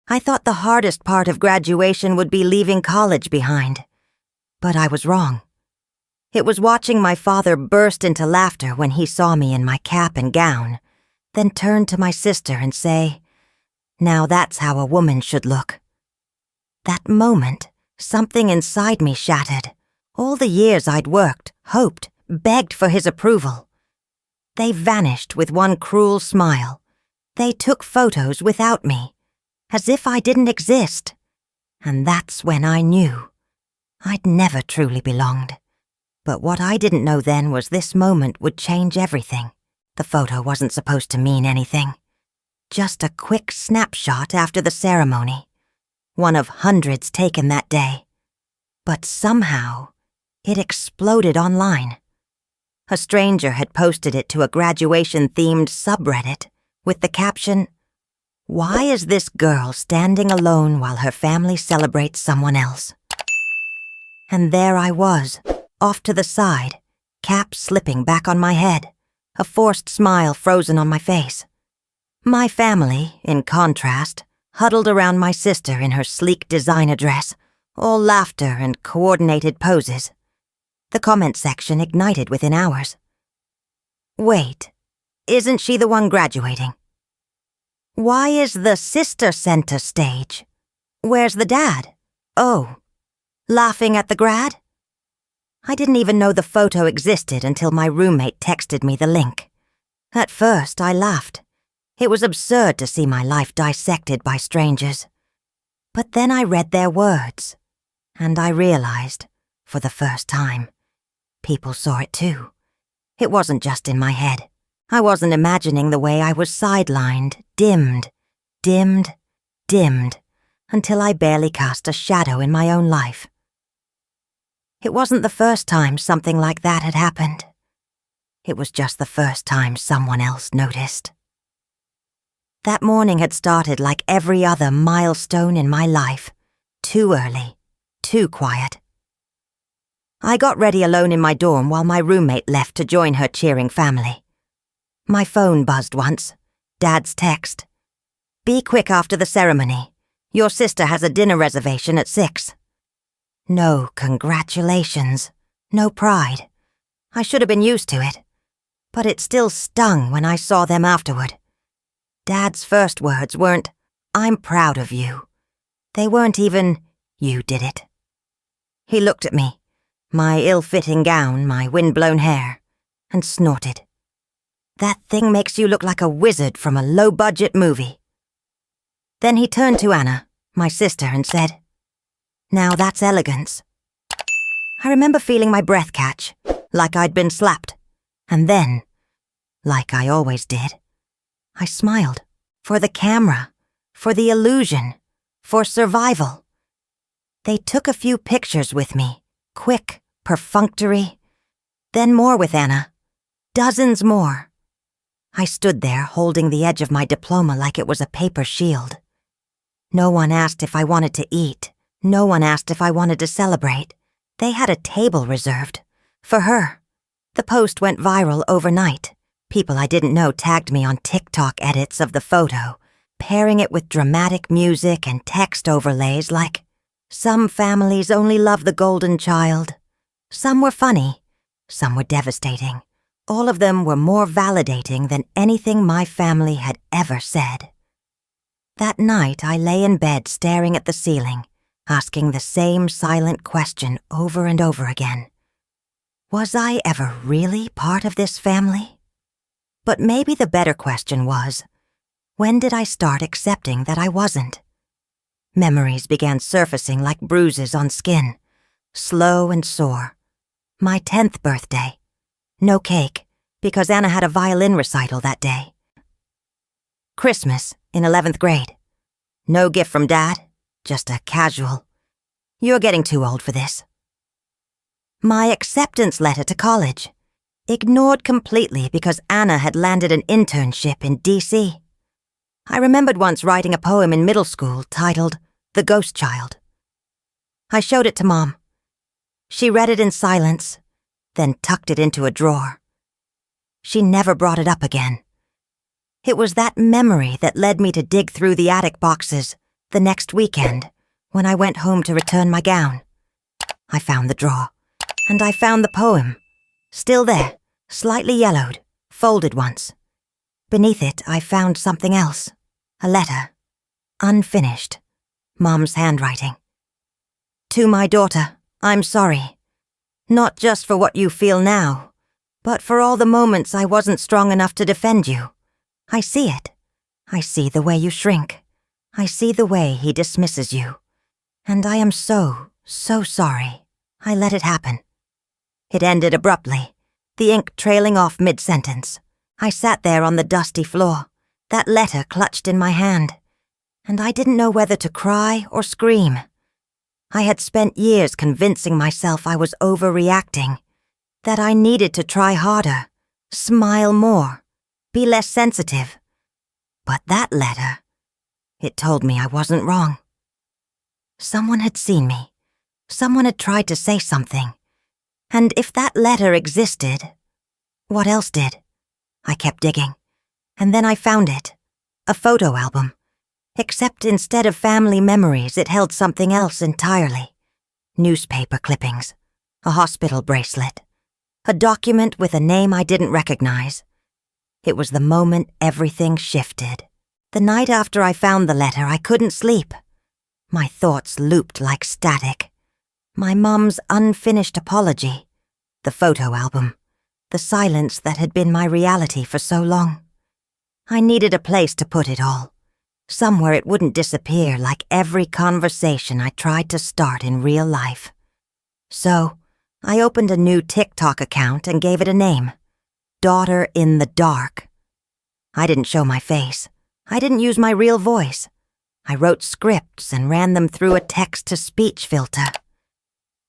I thought the hardest part of graduation would be leaving college behind. But I was wrong. It was watching my father burst into laughter when he saw me in my cap and gown, then turn to my sister and say, "Now that's how a woman should look." That moment, something inside me shattered. All the years I'd worked, hoped, begged for his approval. They vanished with one cruel smile. They took photos without me, as if I didn't exist. And that's when I knew I'd never truly belonged. But what I didn't know then was this moment would change everything. The photo wasn't supposed to mean anything. Just a quick snapshot after the ceremony. One of hundreds taken that day. But somehow, it exploded online. A stranger had posted it to a graduation-themed subreddit with the caption, "Why is this girl standing alone while her family celebrates someone else?" And there I was, off to the side, cap slipping back on my head, a forced smile frozen on my face. My family, in contrast, huddled around my sister in her sleek designer dress, all laughter and coordinated poses. The comment section ignited within hours. "Wait, isn't she the one graduating? Why is the sister center stage? Where's the dad? Oh, laughing at the grad?" I didn't even know the photo existed until my roommate texted me the link. At first, I laughed. It was absurd to see my life dissected by strangers. But then I read their words, and I realized, for the first time, people saw it too. It wasn't just in my head. I wasn't imagining the way I was sidelined, dimmed, until I barely cast a shadow in my own life. It wasn't the first time something like that had happened. It was just the first time someone else noticed. That morning had started like every other milestone in my life. Too early, too quiet. I got ready alone in my dorm while my roommate left to join her cheering family. My phone buzzed once. Dad's text. "Be quick after the ceremony. Your sister has a dinner reservation at 6. No congratulations. No pride. I should have been used to it. But it still stung when I saw them afterward. Dad's first words weren't, "I'm proud of you." They weren't even, "You did it." He looked at me, my ill-fitting gown, my wind-blown hair, and snorted. "That thing makes you look like a wizard from a low-budget movie." Then he turned to Anna, my sister, and said, "Now that's elegance." I remember feeling my breath catch, like I'd been slapped. And then, like I always did, I smiled. For the camera, for the illusion, for survival. They took a few pictures with me, quick, perfunctory. Then more with Anna. Dozens more. I stood there holding the edge of my diploma like it was a paper shield. No one asked if I wanted to eat. No one asked if I wanted to celebrate. They had a table reserved. For her. The post went viral overnight. People I didn't know tagged me on TikTok edits of the photo, pairing it with dramatic music and text overlays like, "Some families only love the golden child." Some were funny. Some were devastating. All of them were more validating than anything my family had ever said. That night, I lay in bed staring at the ceiling, asking the same silent question over and over again. Was I ever really part of this family? But maybe the better question was, when did I start accepting that I wasn't? Memories began surfacing like bruises on skin, slow and sore. My 10th birthday. No cake, because Anna had a violin recital that day. Christmas, in 11th grade. No gift from Dad, just a casual, "You're getting too old for this." My acceptance letter to college. Ignored completely because Anna had landed an internship in D.C. I remembered once writing a poem in middle school titled "The Ghost Child." I showed it to Mom. She read it in silence, then tucked it into a drawer. She never brought it up again. It was that memory that led me to dig through the attic boxes, The next weekend, when I went home to return my gown, I found the drawer, and I found the poem. Still there, slightly yellowed, folded once. Beneath it, I found something else. A letter. Unfinished. Mom's handwriting. To my daughter, I'm sorry. Not just for what you feel now, but for all the moments I wasn't strong enough to defend you. I see it. I see the way you shrink. I see the way he dismisses you. And I am so sorry. I let it happen. It ended abruptly, the ink trailing off mid-sentence. I sat there on the dusty floor, that letter clutched in my hand, and I didn't know whether to cry or scream. I had spent years convincing myself I was overreacting, that I needed to try harder, smile more, be less sensitive. But that letter, it told me I wasn't wrong. Someone had seen me. Someone had tried to say something. And if that letter existed, what else did? I kept digging, and then I found it. A photo album. Except instead of family memories, it held something else entirely. Newspaper clippings, a hospital bracelet, a document with a name I didn't recognize. It was the moment everything shifted. The night after I found the letter, I couldn't sleep. My thoughts looped like static. My mom's unfinished apology, the photo album, the silence that had been my reality for so long. I needed a place to put it all, somewhere it wouldn't disappear like every conversation I tried to start in real life. So, I opened a new TikTok account and gave it a name, Daughter in the Dark. I didn't show my face. I didn't use my real voice. I wrote scripts and ran them through a text-to-speech filter.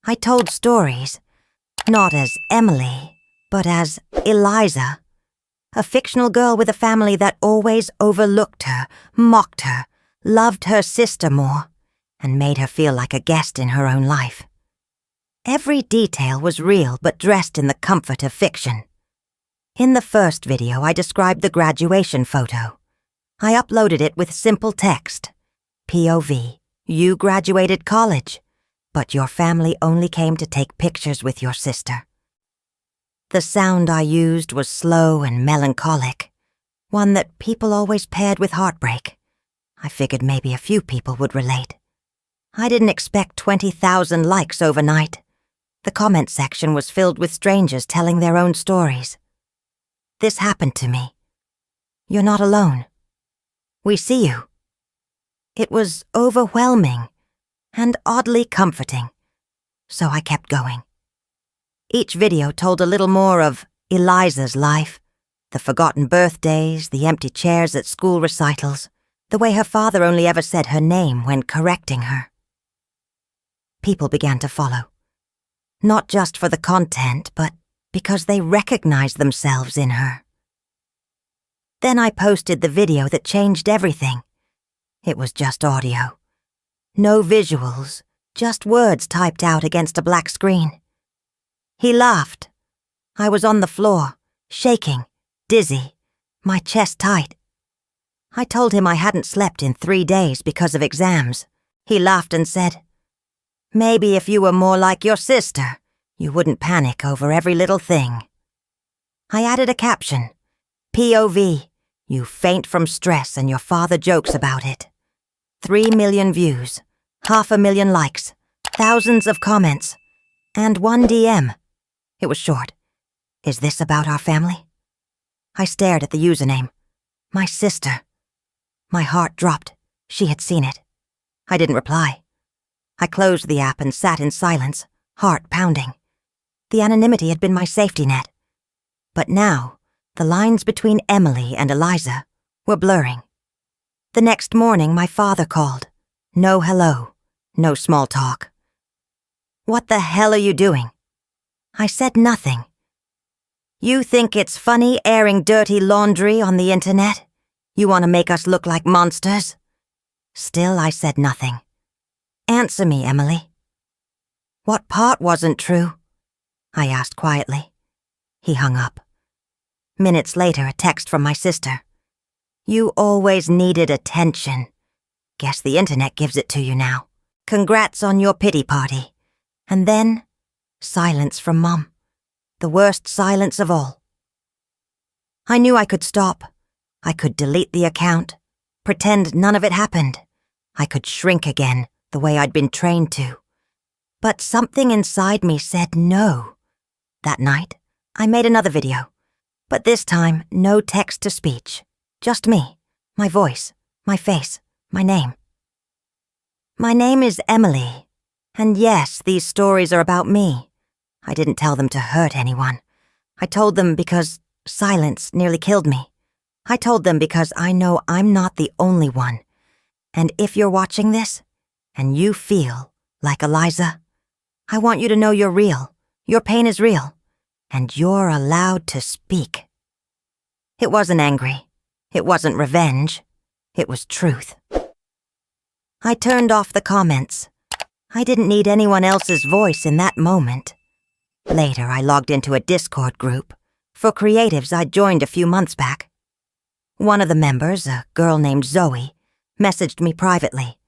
I told stories, not as Emily, but as Eliza, a fictional girl with a family that always overlooked her, mocked her, loved her sister more, and made her feel like a guest in her own life. Every detail was real but dressed in the comfort of fiction. In the first video, I described the graduation photo. I uploaded it with simple text. POV, you graduated college, but your family only came to take pictures with your sister. The sound I used was slow and melancholic, one that people always paired with heartbreak. I figured maybe a few people would relate. I didn't expect 20,000 likes overnight. The comment section was filled with strangers telling their own stories. This happened to me. You're not alone. We see you. It was overwhelming and oddly comforting, so I kept going. Each video told a little more of Eliza's life, the forgotten birthdays, the empty chairs at school recitals, the way her father only ever said her name when correcting her. People began to follow, not just for the content, but because they recognized themselves in her. Then I posted the video that changed everything. It was just audio. No visuals, just words typed out against a black screen. He laughed. I was on the floor, shaking, dizzy, my chest tight. I told him I hadn't slept in 3 days because of exams. He laughed and said, "Maybe if you were more like your sister, you wouldn't panic over every little thing." I added a caption, POV, you faint from stress and your father jokes about it. 3 million views, 500,000 likes, thousands of comments, and 1 DM. It was short. Is this about our family? I stared at the username. My sister. My heart dropped. She had seen it. I didn't reply. I closed the app and sat in silence, heart pounding. The anonymity had been my safety net. But now, the lines between Emily and Eliza were blurring. The next morning, my father called. No hello, no small talk. "What the hell are you doing?" I said nothing. "You think it's funny airing dirty laundry on the internet? You want to make us look like monsters?" Still, I said nothing. "Answer me, Emily." "What part wasn't true?" I asked quietly. He hung up. Minutes later, a text from my sister. "You always needed attention. Guess the internet gives it to you now. Congrats on your pity party. And then, silence from Mum. The worst silence of all. I knew I could stop. I could delete the account, pretend none of it happened. I could shrink again, the way I'd been trained to. But something inside me said no. That night, I made another video. But this time, no text-to-speech. Just me, my voice, my face, my name. My name is Emily. And yes, these stories are about me. I didn't tell them to hurt anyone. I told them because silence nearly killed me. I told them because I know I'm not the only one. And if you're watching this, and you feel like Eliza, I want you to know you're real. Your pain is real. And you're allowed to speak. It wasn't angry. It wasn't revenge. It was truth. I turned off the comments. I didn't need anyone else's voice in that moment. Later, I logged into a Discord group for creatives I'd joined a few months back. One of the members, a girl named Zoe, messaged me privately.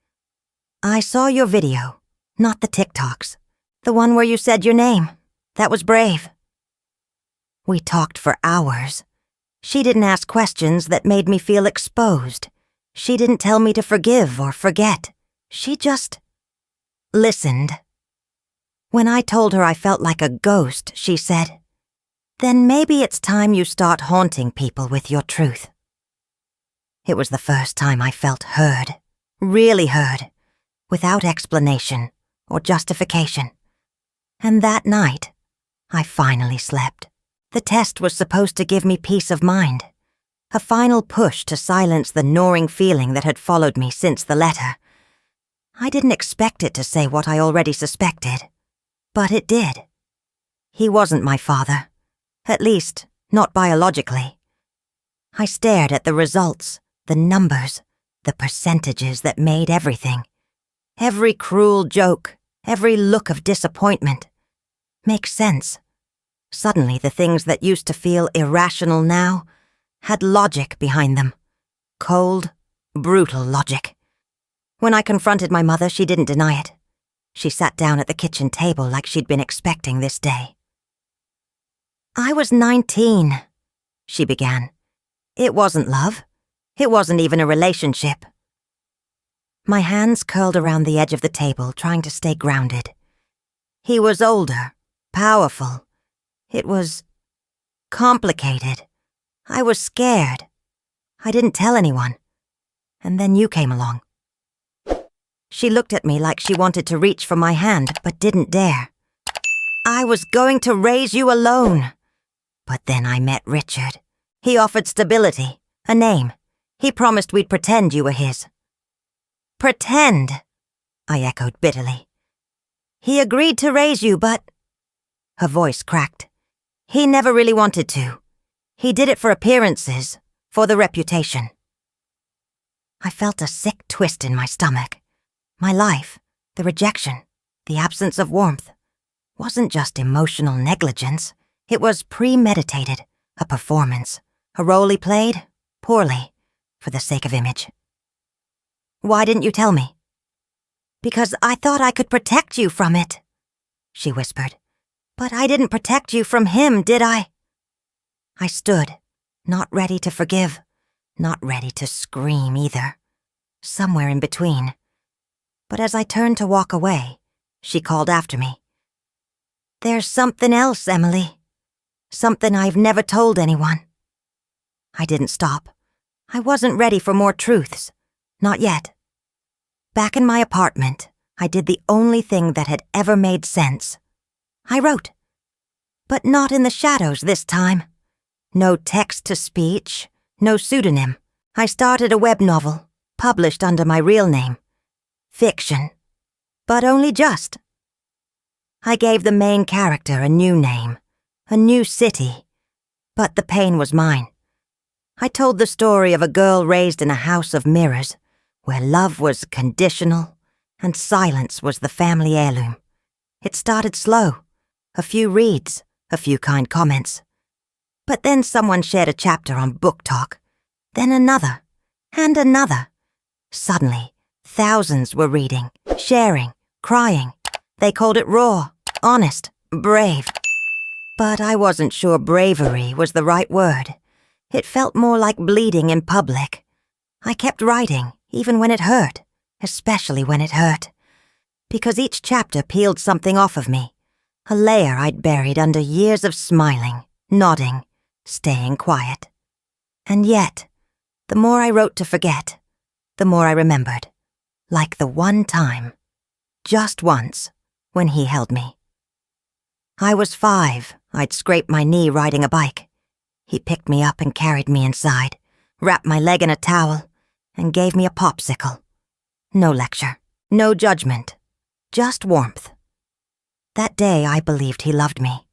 I saw your video, not the TikToks. The one where you said your name. That was brave. We talked for hours. She didn't ask questions that made me feel exposed. She didn't tell me to forgive or forget. She just listened. When I told her I felt like a ghost, she said, "Then maybe it's time you start haunting people with your truth." It was the first time I felt heard, really heard, without explanation or justification. And that night, I finally slept. The test was supposed to give me peace of mind, a final push to silence the gnawing feeling that had followed me since the letter. I didn't expect it to say what I already suspected. But it did. He wasn't my father. At least, not biologically. I stared at the results, the numbers, the percentages that made everything. Every cruel joke, every look of disappointment. Makes sense. Suddenly, the things that used to feel irrational now had logic behind them. Cold, brutal logic. When I confronted my mother, she didn't deny it. She sat down at the kitchen table like she'd been expecting this day. "I was 19, she began. "It wasn't love. It wasn't even a relationship." My hands curled around the edge of the table, trying to stay grounded. He was older, powerful. It was complicated. I was scared. I didn't tell anyone. And then you came along. She looked at me like she wanted to reach for my hand, but didn't dare. "I was going to raise you alone." But then I met Richard. He offered stability, a name. He promised we'd pretend you were his. "Pretend," I echoed bitterly. "He agreed to raise you, but—" Her voice cracked. "He never really wanted to. He did it for appearances, for the reputation." I felt a sick twist in my stomach. My life, the rejection, the absence of warmth, wasn't just emotional negligence. It was premeditated, a performance, a role he played, poorly, for the sake of image. "Why didn't you tell me?" "Because I thought I could protect you from it," she whispered. "But I didn't protect you from him, did I?" I stood, not ready to forgive, not ready to scream either. Somewhere in between. But as I turned to walk away, she called after me. "There's something else, Emily. Something I've never told anyone." I didn't stop. I wasn't ready for more truths. Not yet. Back in my apartment, I did the only thing that had ever made sense. I wrote. But not in the shadows this time. No text-to-speech, no pseudonym. I started a web novel, published under my real name. Fiction. But only just. I gave the main character a new name, a new city. But the pain was mine. I told the story of a girl raised in a house of mirrors, where love was conditional and silence was the family heirloom. It started slow. A few reads, a few kind comments. But then someone shared a chapter on Book Talk. Then another, and another. Suddenly, Thousands were reading, sharing, crying. They called it raw, honest, brave. But I wasn't sure bravery was the right word. It felt more like bleeding in public. I kept writing, even when it hurt, especially when it hurt. Because each chapter peeled something off of me, a layer I'd buried under years of smiling, nodding, staying quiet. And yet, the more I wrote to forget, the more I remembered. Like the one time, just once, when he held me. I was 5. I'd scraped my knee riding a bike. He picked me up and carried me inside, wrapped my leg in a towel, and gave me a popsicle. No lecture, no judgment, just warmth. That day I believed he loved me.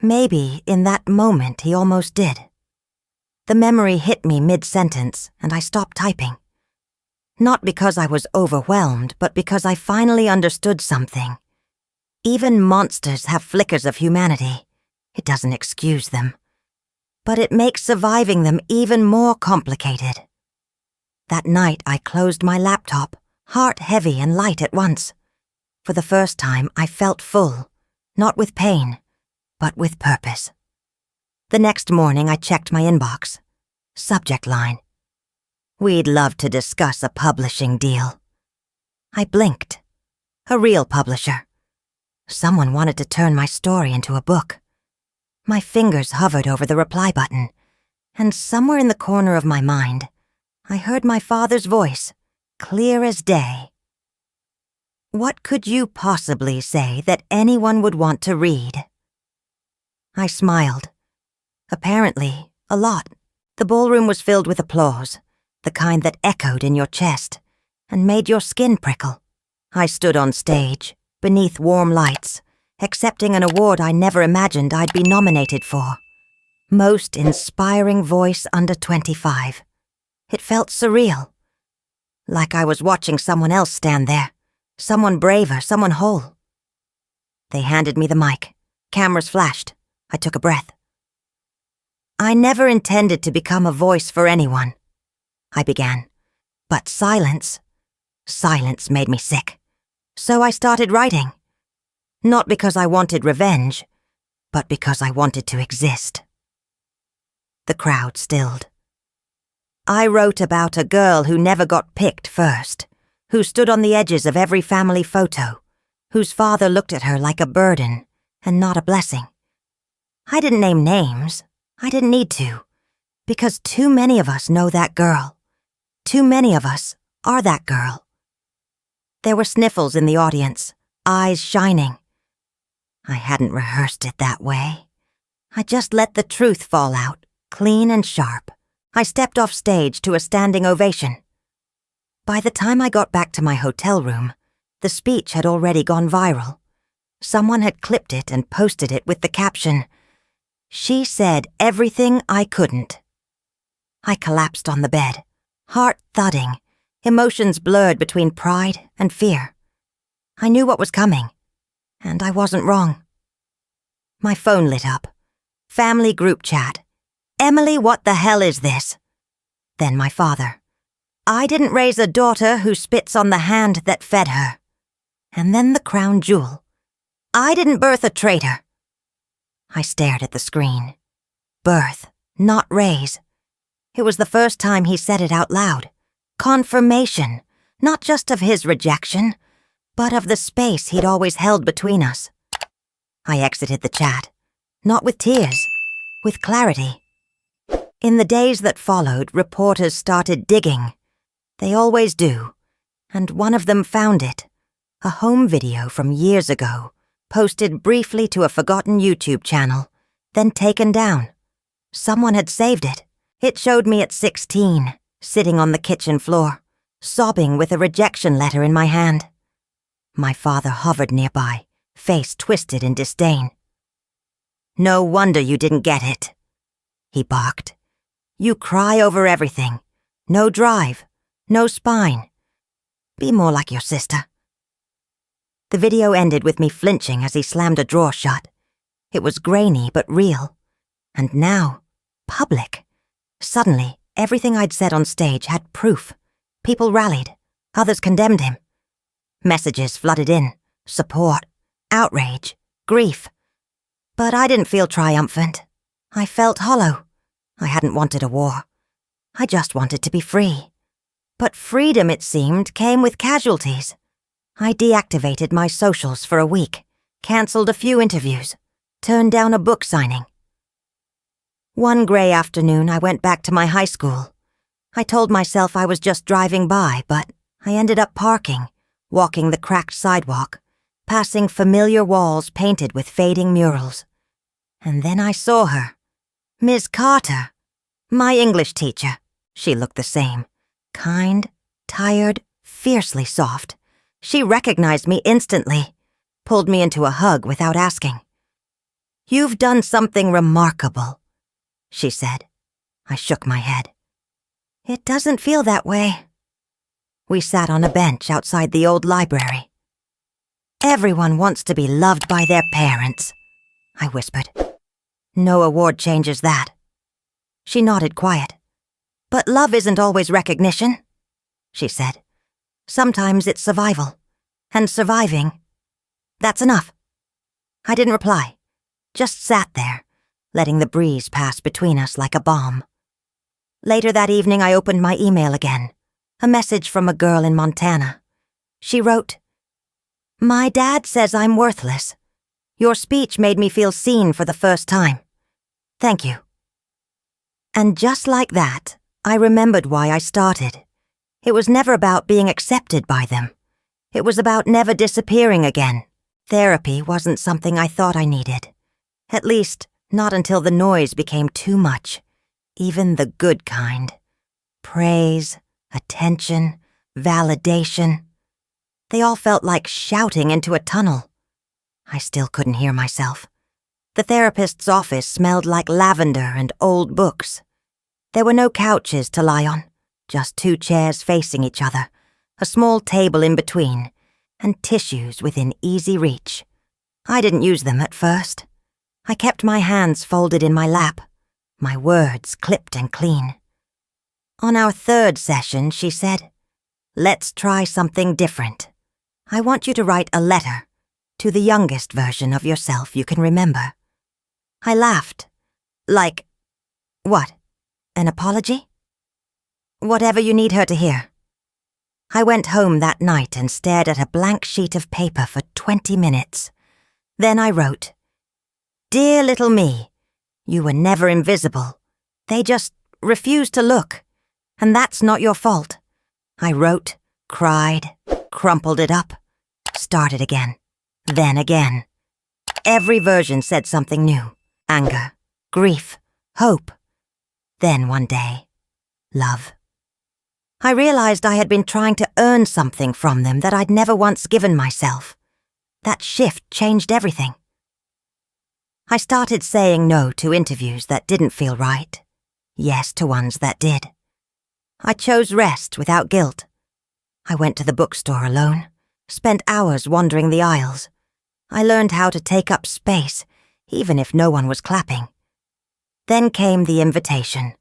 Maybe in that moment he almost did. The memory hit me mid-sentence, and I stopped typing. Not because I was overwhelmed, but because I finally understood something. Even monsters have flickers of humanity. It doesn't excuse them. But it makes surviving them even more complicated. That night I closed my laptop, heart heavy and light at once. For the first time I felt full, not with pain, but with purpose. The next morning I checked my inbox. Subject line: "We'd love to discuss a publishing deal." I blinked. A real publisher. Someone wanted to turn my story into a book. My fingers hovered over the reply button, and somewhere in the corner of my mind, I heard my father's voice, clear as day. "What could you possibly say that anyone would want to read?" I smiled. Apparently, a lot. The ballroom was filled with applause, the kind that echoed in your chest and made your skin prickle. I stood on stage, beneath warm lights, accepting an award I never imagined I'd be nominated for. Most Inspiring Voice Under 25. It felt surreal. Like I was watching someone else stand there, someone braver, someone whole. They handed me the mic. Cameras flashed. I took a breath. "I never intended to become a voice for anyone," I began. But silence made me sick. So I started writing. Not because I wanted revenge, but because I wanted to exist. The crowd stilled. I wrote about a girl who never got picked first, who stood on the edges of every family photo, whose father looked at her like a burden and not a blessing. I didn't name names. I didn't need to, because too many of us know that girl. Too many of us are that girl. There were sniffles in the audience, eyes shining. I hadn't rehearsed it that way. I just let the truth fall out, clean and sharp. I stepped off stage to a standing ovation. By the time I got back to my hotel room, the speech had already gone viral. Someone had clipped it and posted it with the caption, "She said everything I couldn't." I collapsed on the bed, heart thudding, emotions blurred between pride and fear. I knew what was coming, and I wasn't wrong. My phone lit up. Family group chat. "Emily, what the hell is this?" Then my father. "I didn't raise a daughter who spits on the hand that fed her." And then the crown jewel. "I didn't birth a traitor." I stared at the screen. Birth, not raise. It was the first time he said it out loud. Confirmation, not just of his rejection, but of the space he'd always held between us. I exited the chat, not with tears, with clarity. In the days that followed, reporters started digging. They always do. And one of them found it. A home video from years ago, posted briefly to a forgotten YouTube channel, then taken down. Someone had saved it. It showed me at 16, sitting on the kitchen floor, sobbing with a rejection letter in my hand. My father hovered nearby, face twisted in disdain. "No wonder you didn't get it," he barked. "You cry over everything. No drive, no spine. Be more like your sister." The video ended with me flinching as he slammed a drawer shut. It was grainy but real. And now, public. Suddenly, everything I'd said on stage had proof. People rallied. Others condemned him. Messages flooded in. Support, outrage, grief. But I didn't feel triumphant. I felt hollow. I hadn't wanted a war. I just wanted to be free. But freedom, it seemed, came with casualties. I deactivated my socials for a week, cancelled a few interviews, turned down a book signing. One grey afternoon, I went back to my high school. I told myself I was just driving by, but I ended up parking, walking the cracked sidewalk, passing familiar walls painted with fading murals. And then I saw her. Miss Carter. My English teacher. She looked the same. Kind, tired, fiercely soft. She recognized me instantly, pulled me into a hug without asking. "You've done something remarkable," she said. I shook my head. "It doesn't feel that way." We sat on a bench outside the old library. "Everyone wants to be loved by their parents," I whispered. "No award changes that." She nodded quiet. "But love isn't always recognition," she said. "Sometimes it's survival. And surviving, that's enough." I didn't reply, just sat there, letting the breeze pass between us like a bomb. Later that evening, I opened my email again. A message from a girl in Montana. She wrote, "My dad says I'm worthless. Your speech made me feel seen for the first time. Thank you." And just like that, I remembered why I started. It was never about being accepted by them. It was about never disappearing again. Therapy wasn't something I thought I needed. At least, not until the noise became too much. Even the good kind. Praise, attention, validation. They all felt like shouting into a tunnel. I still couldn't hear myself. The therapist's office smelled like lavender and old books. There were no couches to lie on, just two chairs facing each other, a small table in between, and tissues within easy reach. I didn't use them at first. I kept my hands folded in my lap, my words clipped and clean. On our third session, she said, "Let's try something different. I want you to write a letter to the youngest version of yourself you can remember." I laughed. "Like, what? An apology?" "Whatever you need her to hear." I went home that night and stared at a blank sheet of paper for 20 minutes. Then I wrote, "Dear little me, you were never invisible. They just refused to look. And that's not your fault." I wrote, cried, crumpled it up, started again, then again. Every version said something new. Anger, grief, hope. Then one day, love. I realized I had been trying to earn something from them that I'd never once given myself. That shift changed everything. I started saying no to interviews that didn't feel right, yes to ones that did. I chose rest without guilt. I went to the bookstore alone, spent hours wandering the aisles. I learned how to take up space, even if no one was clapping. Then came the invitation.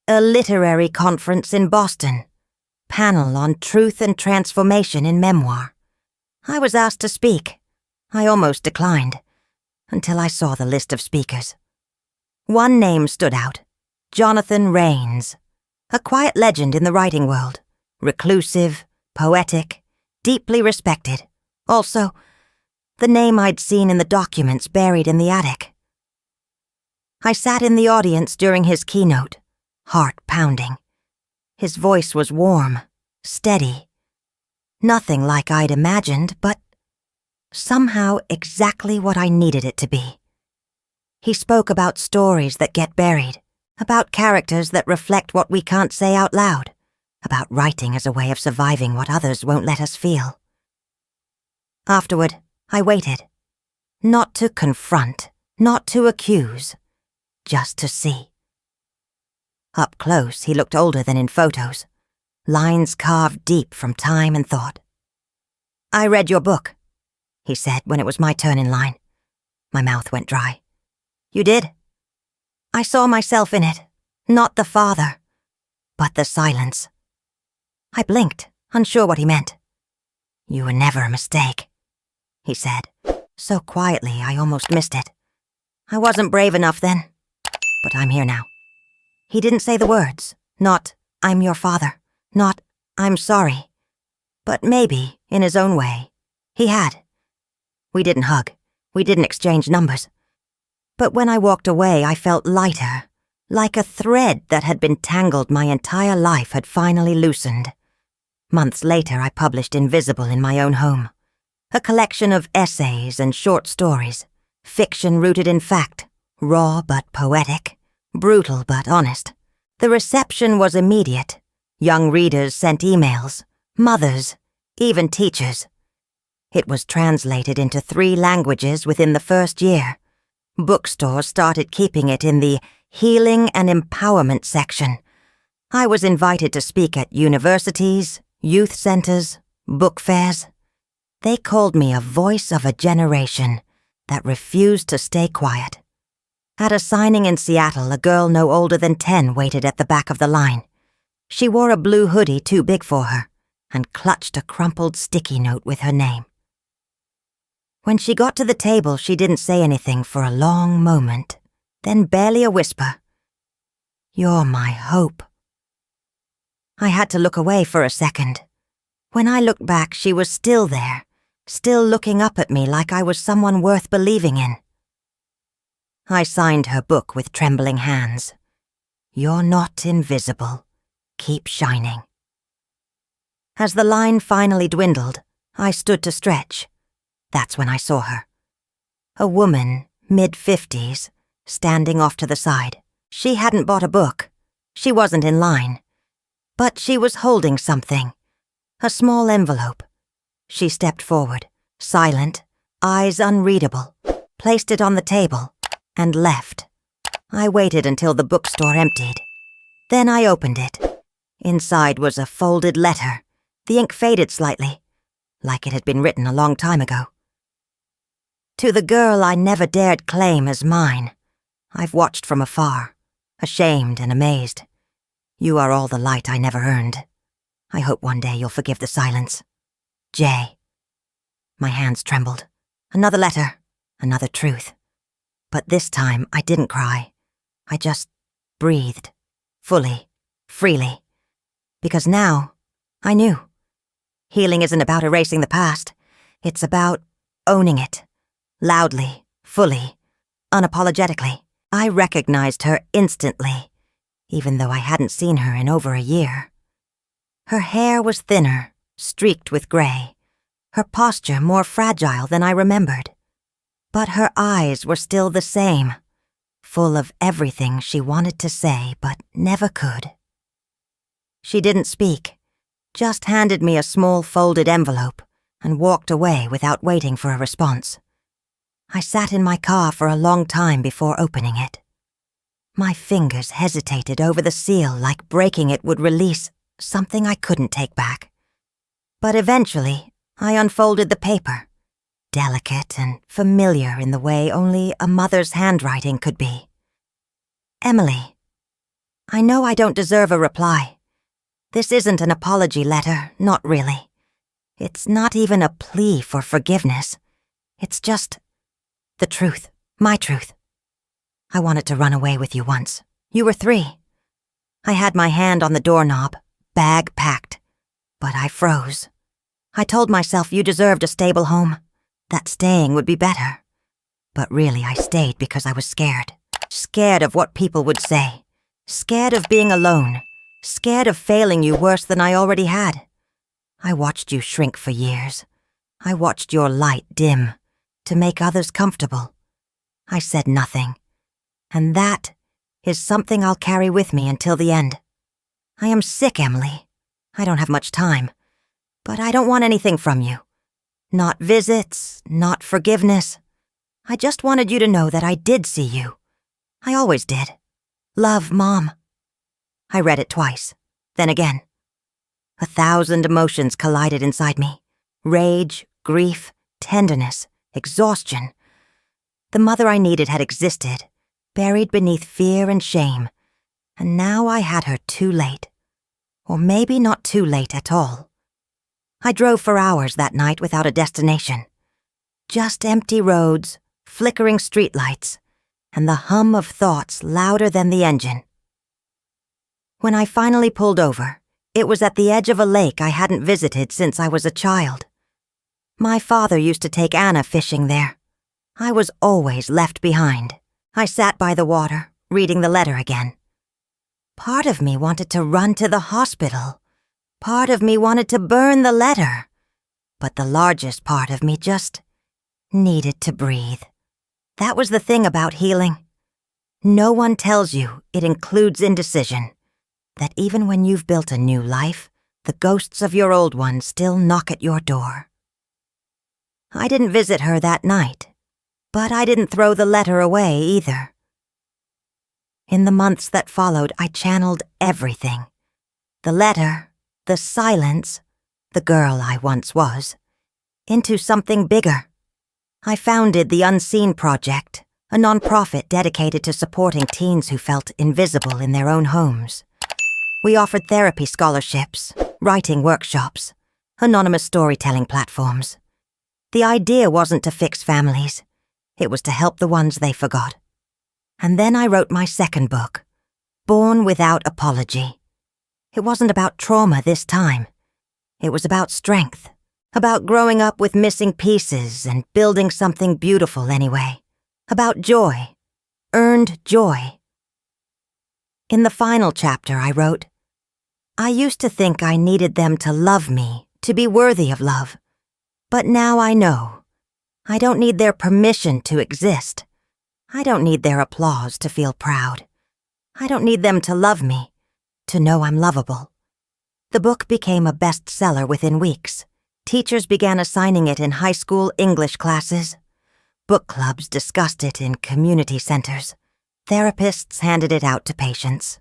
A literary conference in Boston. Panel on truth and transformation in memoir. I was asked to speak. I almost declined, until I saw the list of speakers. One name stood out, Jonathan Rains, a quiet legend in the writing world, reclusive, poetic, deeply respected. Also, the name I'd seen in the documents buried in the attic. I sat in the audience during his keynote, heart pounding. His voice was warm, steady. Nothing like I'd imagined, but somehow exactly what I needed it to be. He spoke about stories that get buried, about characters that reflect what we can't say out loud, about writing as a way of surviving what others won't let us feel. Afterward, I waited. Not to confront, not to accuse, just to see. Up close, he looked older than in photos, lines carved deep from time and thought. "I read your book," he said when it was my turn in line. My mouth went dry. "You did?" "I saw myself in it, not the father, but the silence." I blinked, unsure what he meant. "You were never a mistake," he said, so quietly I almost missed it. I wasn't brave enough then, but I'm here now. He didn't say the words, not, "I'm your father," not, "I'm sorry." But maybe, in his own way, he had. We didn't hug. We didn't exchange numbers. But when I walked away, I felt lighter, like a thread that had been tangled my entire life had finally loosened. Months later, I published Invisible in my own home, a collection of essays and short stories, fiction rooted in fact, raw but poetic, brutal but honest. The reception was immediate. Young readers sent emails, mothers, even teachers. It was translated into 3 languages within the first year. Bookstores started keeping it in the healing and empowerment section. I was invited to speak at universities, youth centers, book fairs. They called me a voice of a generation that refused to stay quiet. At a signing in Seattle, a girl no older than 10 waited at the back of the line. She wore a blue hoodie too big for her and clutched a crumpled sticky note with her name. When she got to the table, she didn't say anything for a long moment, then barely a whisper. "You're my hope." I had to look away for a second. When I looked back, she was still there, still looking up at me like I was someone worth believing in. I signed her book with trembling hands. "You're not invisible. Keep shining." As the line finally dwindled, I stood to stretch. That's when I saw her. A woman, mid-50s, standing off to the side. She hadn't bought a book. She wasn't in line. But she was holding something. A small envelope. She stepped forward, silent, eyes unreadable, placed it on the table, and left. I waited until the bookstore emptied. Then I opened it. Inside was a folded letter. The ink faded slightly, like it had been written a long time ago. To the girl I never dared claim as mine, I've watched from afar, ashamed and amazed. You are all the light I never earned. I hope one day you'll forgive the silence. Jay. My hands trembled. Another letter, another truth. But this time I didn't cry. I just breathed, fully, freely. Because now, I knew. Healing isn't about erasing the past. It's about owning it. Loudly, fully, unapologetically. I recognized her instantly, even though I hadn't seen her in over a year. Her hair was thinner, streaked with gray. Her posture more fragile than I remembered. But her eyes were still the same, full of everything she wanted to say but never could. She didn't speak, just handed me a small folded envelope and walked away without waiting for a response. I sat in my car for a long time before opening it. My fingers hesitated over the seal like breaking it would release something I couldn't take back. But eventually, I unfolded the paper, delicate and familiar in the way only a mother's handwriting could be. Emily, I know I don't deserve a reply. This isn't an apology letter, not really. It's not even a plea for forgiveness. It's just the truth, my truth. I wanted to run away with you once. You were 3. I had my hand on the doorknob, bag packed, but I froze. I told myself you deserved a stable home, that staying would be better. But really I stayed because I was scared. Scared of what people would say. Scared of being alone. Scared of failing you worse than I already had. I watched you shrink for years. I watched your light dim, to make others comfortable. I said nothing. And that is something I'll carry with me until the end. I am sick, Emily. I don't have much time. But I don't want anything from you. Not visits, not forgiveness. I just wanted you to know that I did see you. I always did. Love, Mom. I read it twice, then again. 1,000 emotions collided inside me. Rage, grief, tenderness, exhaustion. The mother I needed had existed, buried beneath fear and shame, and now I had her too late. Or maybe not too late at all. I drove for hours that night without a destination. Just empty roads, flickering streetlights, and the hum of thoughts louder than the engine. When I finally pulled over, it was at the edge of a lake I hadn't visited since I was a child. My father used to take Anna fishing there. I was always left behind. I sat by the water, reading the letter again. Part of me wanted to run to the hospital. Part of me wanted to burn the letter. But the largest part of me just needed to breathe. That was the thing about healing. No one tells you it includes indecision. That even when you've built a new life, the ghosts of your old one still knock at your door. I didn't visit her that night, but I didn't throw the letter away either. In the months that followed, I channeled everything. The letter, the silence, the girl I once was, into something bigger. I founded the Unseen Project, a nonprofit dedicated to supporting teens who felt invisible in their own homes. We offered therapy scholarships, writing workshops, anonymous storytelling platforms. The idea wasn't to fix families. It was to help the ones they forgot. And then I wrote my second book, Born Without Apology. It wasn't about trauma this time. It was about strength, about growing up with missing pieces and building something beautiful anyway. About joy, earned joy. In the final chapter I wrote, I used to think I needed them to love me, to be worthy of love. But now I know. I don't need their permission to exist. I don't need their applause to feel proud. I don't need them to love me, to know I'm lovable. The book became a bestseller within weeks. Teachers began assigning it in high school English classes. Book clubs discussed it in community centers. Therapists handed it out to patients.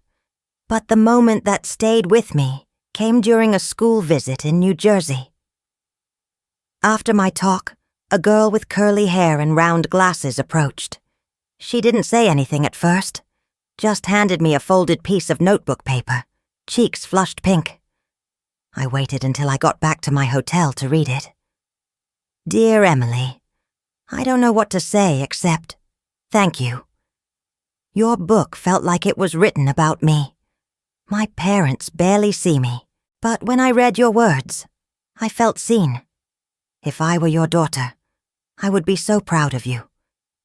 But the moment that stayed with me came during a school visit in New Jersey. After my talk, a girl with curly hair and round glasses approached. She didn't say anything at first, just handed me a folded piece of notebook paper, cheeks flushed pink. I waited until I got back to my hotel to read it. Dear Emily, I don't know what to say except thank you. Your book felt like it was written about me. My parents barely see me, but when I read your words, I felt seen. If I were your daughter, I would be so proud of you.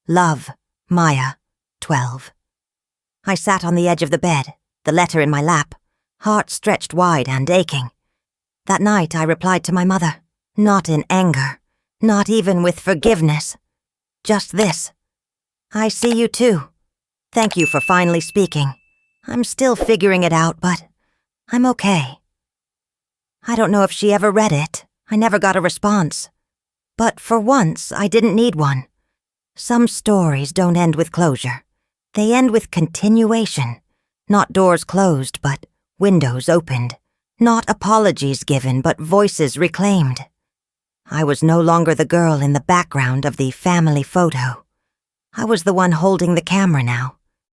Love, Maya, 12. I sat on the edge of the bed, the letter in my lap, heart stretched wide and aching. That night I replied to my mother, not in anger, not even with forgiveness. Just this. I see you too. Thank you for finally speaking. I'm still figuring it out, but I'm okay. I don't know if she ever read it. I never got a response. But for once, I didn't need one. Some stories don't end with closure. They end with continuation. Not doors closed, but windows opened. Not apologies given, but voices reclaimed. I was no longer the girl in the background of the family photo. I was the one holding the camera now.